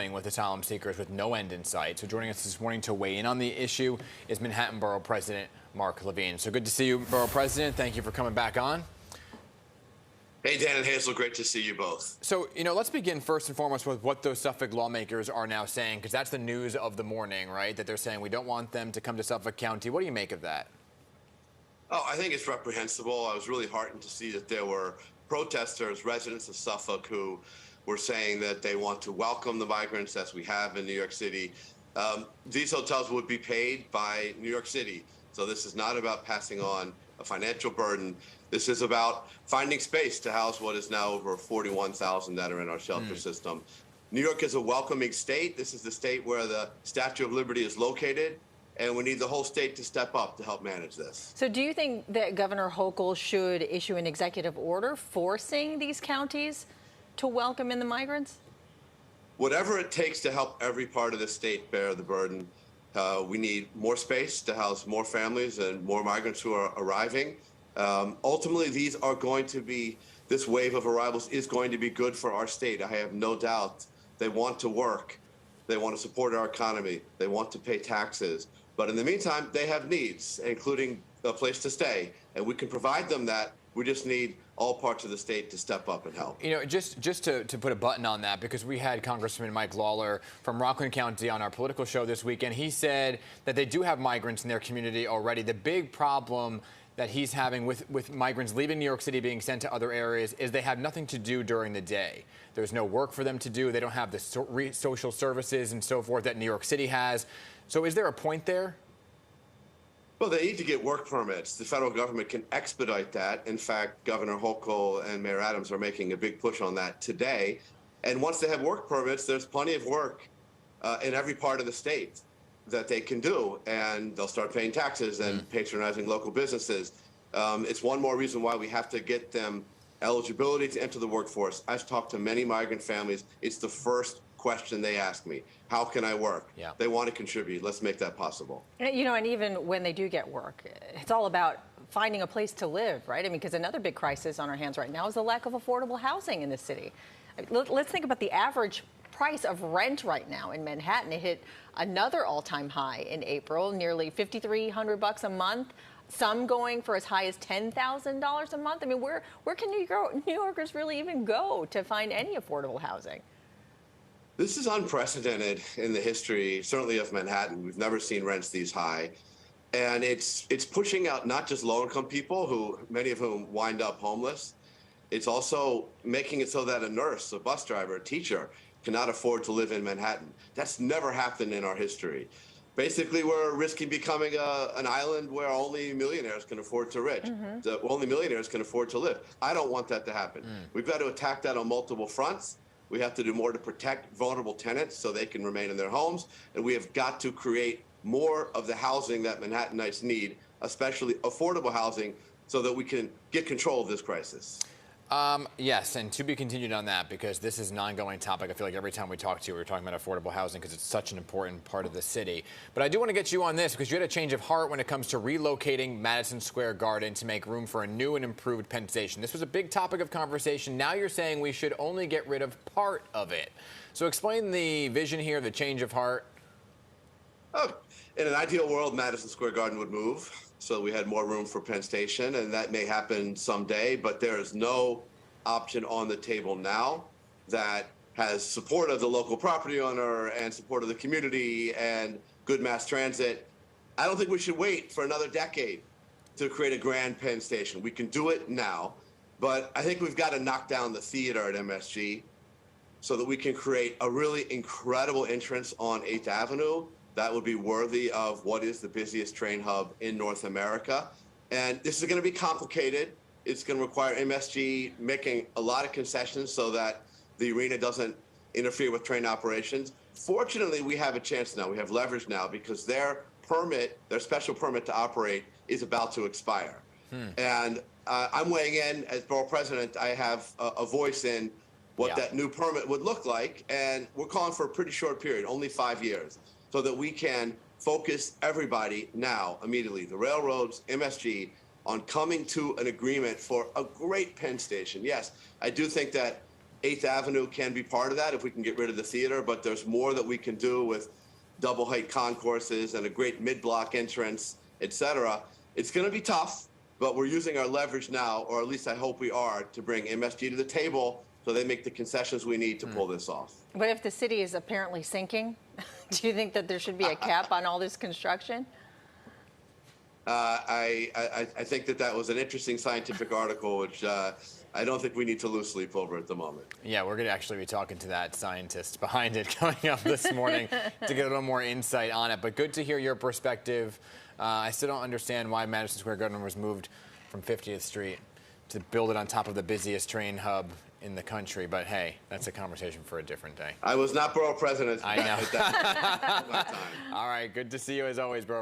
overflowing with asylum seekers with no end in sight. So joining us this morning to weigh in on the issue is Manhattan Borough President Mark Levine. So good to see you, Borough President. Thank you for coming back on. Hey, Dan and Hazel, great to see you both. So, let's begin first and foremost with what those Suffolk lawmakers are now saying, because that's the news of the morning, right? That they're saying we don't want them to come to Suffolk County. What do you make of that? Oh, I think it's reprehensible. I was really heartened to see that there were protesters, residents of Suffolk, who were saying that they want to welcome the migrants as we have in New York City. These hotels would be paid by New York City. So this is not about passing on a financial burden. This is about finding space to house what is now over 41,000 that are in our shelter system. New York is a welcoming state. This is the state where the Statue of Liberty is located, and we need the whole state to step up to help manage this. So do you think that Governor Hochul should issue an executive order forcing these counties to welcome in the migrants? Whatever it takes to help every part of the state bear the burden. We need more space to house more families and more migrants who are arriving. Ultimately, this wave of arrivals is going to be good for our state. I have no doubt. They want to work. They want to support our economy. They want to pay taxes. But in the meantime, they have needs, including a place to stay. And we can provide them that. We just need all parts of the state to step up and help. Just to put a button on that, because we had Congressman Mike Lawler from Rockland County on our political show this weekend. He said that they do have migrants in their community already. The big problem that he's having with migrants leaving New York City being sent to other areas is they have nothing to do during the day. There's no work for them to do. They don't have the social services and so forth that New York City has. So is there a point there? Well, they need to get work permits. The federal government can expedite that. In fact, Governor Hochul and Mayor Adams are making a big push on that today. And once they have work permits, there's plenty of work in every part of the state that they can do, and they'll start paying taxes and patronizing local businesses. It's one more reason why we have to get them eligibility to enter the workforce. I've talked to many migrant families. It's the first question they ask me. How can I work? Yeah. They want to contribute. Let's make that possible. And even when they do get work, it's all about finding a place to live, right? Because another big crisis on our hands right now is the lack of affordable housing in the city. Let's think about the average price of rent right now in Manhattan. It hit another all-time high in April, nearly $5,300 a month. Some going for as high as $10,000 a month. Where can New Yorkers really even go to find any affordable housing? This is unprecedented in the history, certainly of Manhattan. We've never seen rents these high. And it's pushing out not just low-income people, many of whom wind up homeless. It's also making it so that a nurse, a bus driver, a teacher cannot afford to live in Manhattan. That's never happened in our history. Basically, we're risking becoming an island where only millionaires can afford to only millionaires can afford to live. I don't want that to happen. We've got to attack that on multiple fronts. We have to do more to protect vulnerable tenants so they can remain in their homes. And we have got to create more of the housing that Manhattanites need, especially affordable housing, so that we can get control of this crisis. Yes, and to be continued on that, because this is an ongoing topic. I feel like every time we talk to you, we're talking about affordable housing because it's such an important part of the city. But I do want to get you on this because you had a change of heart when it comes to relocating Madison Square Garden to make room for a new and improved Penn Station. This was a big topic of conversation. Now you're saying we should only get rid of part of it. So explain the vision here, the change of heart. Oh, in an ideal world, Madison Square Garden would move, so we had more room for Penn Station, and that may happen someday, but there is no option on the table now that has support of the local property owner and support of the community and good mass transit. I don't think we should wait for another decade to create a grand Penn Station. We can do it now, but I think we've got to knock down the theater at MSG so that we can create a really incredible entrance on 8th Avenue that would be worthy of what is the busiest train hub in North America. And this is going to be complicated. It's going to require MSG making a lot of concessions so that the arena doesn't interfere with train operations. Fortunately, we have a chance now. We have leverage now because their special permit to operate is about to expire. And I'm weighing in as Borough President. I have a voice in what that new permit would look like. And we're calling for a pretty short period, only 5 years, so that we can focus everybody now, immediately, the railroads, MSG, on coming to an agreement for a great Penn Station. Yes, I do think that 8th Avenue can be part of that if we can get rid of the theater, but there's more that we can do with double height concourses and a great mid-block entrance, et cetera. It's going to be tough, but we're using our leverage now, or at least I hope we are, to bring MSG to the table so they make the concessions we need to pull this off. But if the city is apparently sinking, do you think that there should be a cap on all this construction? I think that was an interesting scientific article, which I don't think we need to lose sleep over at the moment. Yeah, we're going to actually be talking to that scientist behind it coming up this morning to get a little more insight on it. But good to hear your perspective. I still don't understand why Madison Square Garden was moved from 50th Street to build it on top of the busiest train hub in the country. But hey, that's a conversation for a different day. I was not borough president. I know. At that time. All right, good to see you as always, bro.